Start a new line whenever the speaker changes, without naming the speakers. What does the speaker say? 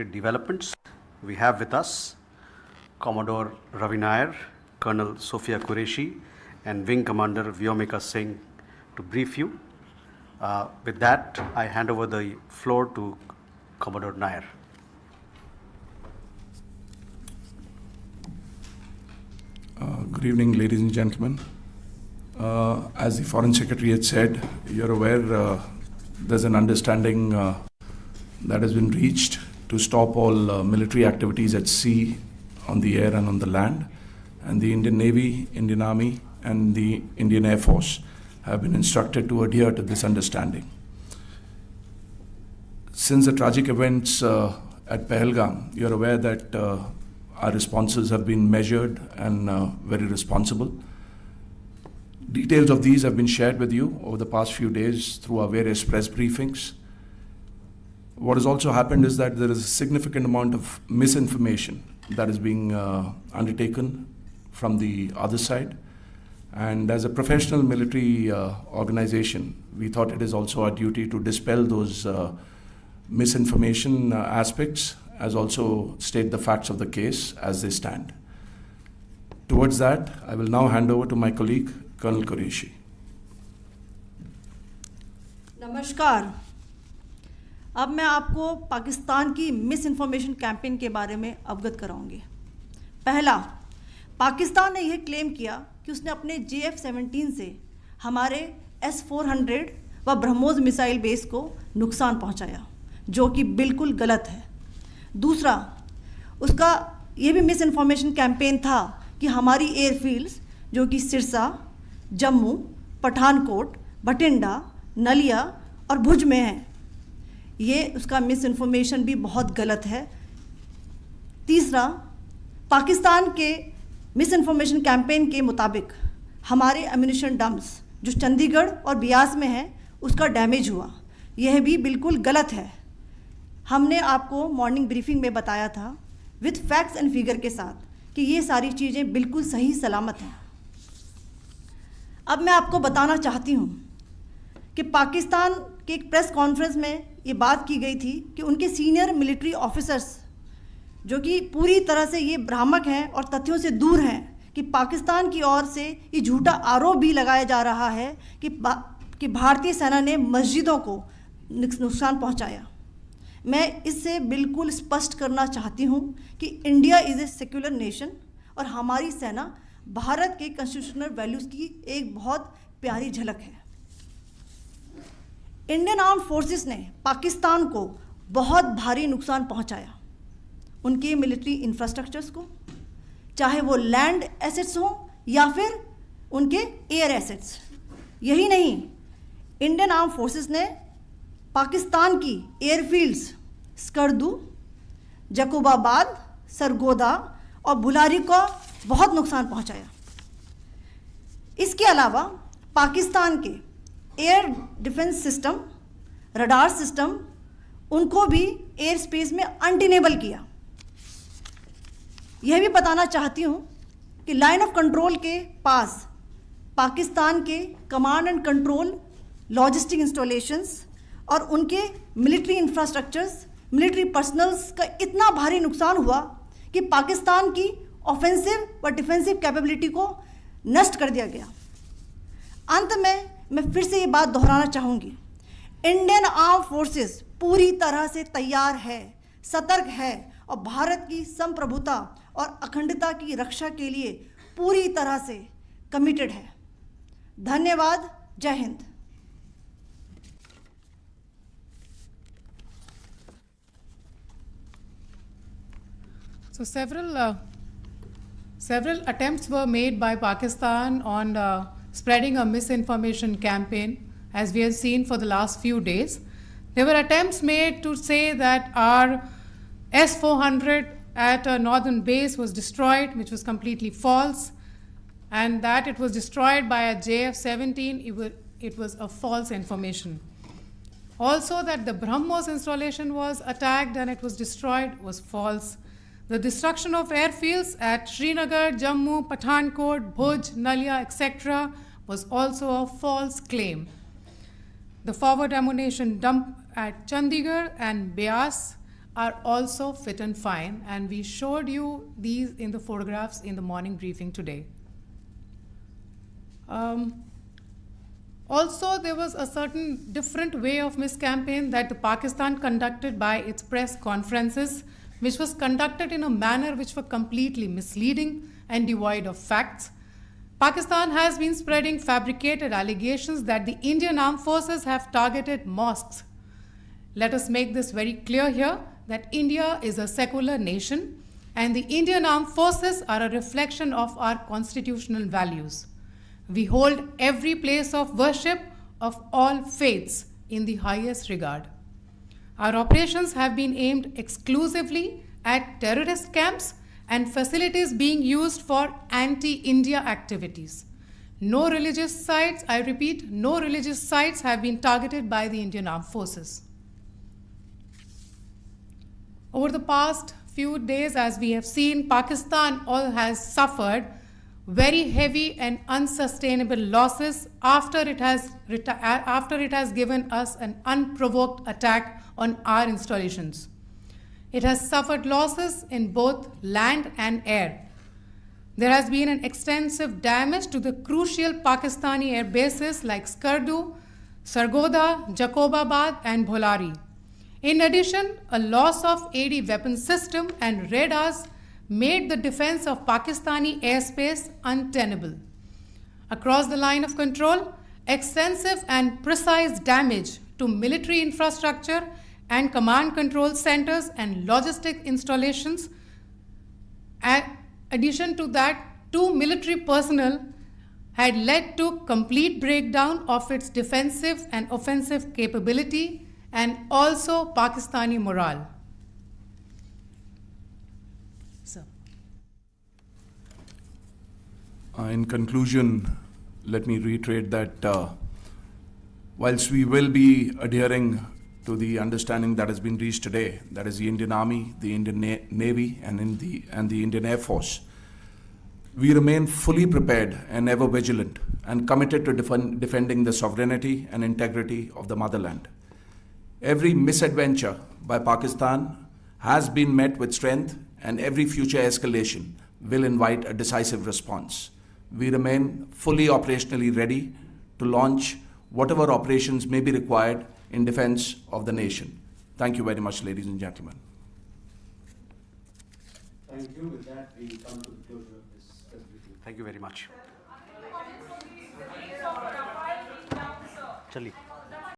Developments. We have with us Commodore Ravi Nair, Colonel Sophia Qureshi, and Wing Commander Vyomika Singh to brief you. With that, I hand over the floor to Commodore Nair.
Good evening, ladies and gentlemen. As the Foreign Secretary had said, you're aware there's an understanding that has been reached to stop all military activities at sea, on the air and on the land. And the Indian Navy, Indian Army and the Indian Air Force have been instructed to adhere to this understanding. Since the tragic events at Pahalgam, you're aware that our responses have been measured and very responsible. Details of these have been shared with you over the past few days through our various press briefings. What has also happened is that there is a significant amount of misinformation that is being undertaken from the other side. And as a professional military organization, we thought it is also our duty to dispel those misinformation aspects, as also state the facts of the case as they stand. Towards that, I will now hand over to my colleague, Colonel Qureshi.
नमस्कार। अब मैं आपको पाकिस्तान की miss information campaign के बारे में अवगत कराऊंगी। पहला, पाकिस्तान ने यह क्लेम किया कि उसने अपने JF-17 से हमारे S-400 व ब्रह्मोस मिसाइल बेस को नुकसान पहुंचाया, जो कि बिल्कुल गलत है। दूसरा, उसका यह भी मिस इन्फॉर्मेशन कैंपेन था कि हमारी एयरफील्ड्स जो कि सिरसा, जम्मू, पठानकोट, बठिंडा, नलिया और भुज में हैं, ये उसका मिस इन्फॉर्मेशन भी बहुत गलत है। तीसरा, पाकिस्तान के मिस इन्फॉर्मेशन कैंपेन के मुताबिक हमारे एम्यूनिशन डम्प्स जो चंडीगढ़ और बियास में हैं उसका डैमेज हुआ, यह भी बिल्कुल गलत है। हमने आपको मॉर्निंग ब्रीफिंग में बताया था विथ फैक्ट्स एंड फिगर के साथ कि ये सारी चीज़ें बिल्कुल सही सलामत हैं। अब मैं आपको बताना चाहती हूँ कि पाकिस्तान के एक प्रेस कॉन्फ्रेंस में ये बात की गई थी कि उनके सीनियर मिलिट्री ऑफिसर्स जो कि पूरी तरह से ये भ्रामक हैं और तथ्यों से दूर हैं कि पाकिस्तान की ओर से ये झूठा आरोप भी लगाया जा रहा है कि भारतीय सेना ने मस्जिदों को नुकसान पहुंचाया। मैं इससे बिल्कुल स्पष्ट करना चाहती हूं कि India is a secular nation और हमारी सेना भारत के कॉन्स्टिट्यूशनल वैल्यूज़ की एक बहुत प्यारी झलक है। इंडियन आर्म्ड फोर्सेस ने पाकिस्तान को बहुत भारी नुकसान पहुंचाया, उनके मिलिट्री इंफ्रास्ट्रक्चर्स को, चाहे वो लैंड एसेट्स हों या फिर उनके एयर एसेट्स। यही नहीं, इंडियन आर्म्ड फोर्सेस ने पाकिस्तान की एयरफील्ड्स स्कर्दू, जकोबाबाद, सरगोदा और बुलारी को बहुत नुकसान पहुंचाया। इसके अलावा पाकिस्तान के air defence system, radar system, उनको भी एयर स्पेस में अनटेनेबल किया। यह भी बताना चाहती हूँ कि लाइन ऑफ कंट्रोल के पास पाकिस्तान के command and control logistic installations और उनके मिलिट्री इंफ्रास्ट्रक्चर्स, मिलिट्री पर्सनल्स का इतना भारी नुकसान हुआ कि पाकिस्तान की ऑफेंसिव व डिफेंसिव कैपेबिलिटी को नष्ट कर दिया गया। अंत में मैं फिर से ये बात दोहराना चाहूँगी, इंडियन आर्म फोर्सेस पूरी तरह से तैयार है, सतर्क है और भारत की संप्रभुता और अखंडता की रक्षा के लिए पूरी तरह से कमिटेड है। धन्यवाद। जय Hind.
So several attempts were made by Pakistan on spreading a misinformation campaign, as we have seen for the last few days. There were attempts made to say that our S-400 at a northern base was destroyed, which was completely false, and that it was destroyed by a JF-17, it was a false information. Also that the BrahMos installation was attacked and it was destroyed was false. The destruction of airfields at Srinagar, Jammu, Pathankot, Bhuj, Nalia, etc. was also a false claim. The forward ammunition dump at Chandigarh and Beas are also fit and fine, and we showed you these in the photographs in the morning briefing today. Also, there was a certain different way of miscampaign that the Pakistan conducted by its press conferences, which was conducted in a manner which were completely misleading and devoid of facts. Pakistan has been spreading fabricated allegations that the Indian armed forces have targeted mosques. Let us make this very clear here that India is a secular nation and the Indian armed forces are a reflection of our constitutional values. We hold every place of worship of all faiths in the highest regard. Our operations have been aimed exclusively at terrorist camps and facilities being used for anti-India activities. No religious sites, I repeat, no religious sites have been targeted by the Indian armed forces. Over the past few days, as we have seen, Pakistan has suffered very heavy and unsustainable losses after it has given us an unprovoked attack on our installations. It has suffered losses in both land and air. There has been an extensive damage to the crucial Pakistani air bases like Skardu, Sargodha, Jacobabad and Bholari. In addition, a loss of AD weapon system and radars made the defense of Pakistani airspace untenable. Across the line of control, extensive and precise damage to military infrastructure and command control centers and logistic installations. In addition to that, 2 military personnel had led to complete breakdown of its defensive and offensive capability and also Pakistani morale. So.
In conclusion, let me reiterate that whilst we will be adhering to the understanding that has been reached today, that is the Indian Army, the Indian Navy, and the Indian Air Force, we remain fully prepared and ever vigilant and committed to defending the sovereignty and integrity of the motherland. Every misadventure by Pakistan has been met with strength, and every future escalation will invite a decisive response. We remain fully operationally ready to launch whatever operations may be required in defense of the nation. Thank you very much, ladies and gentlemen.
Thank you. With that, we come to the closure of this briefing. Thank you very much. Chali.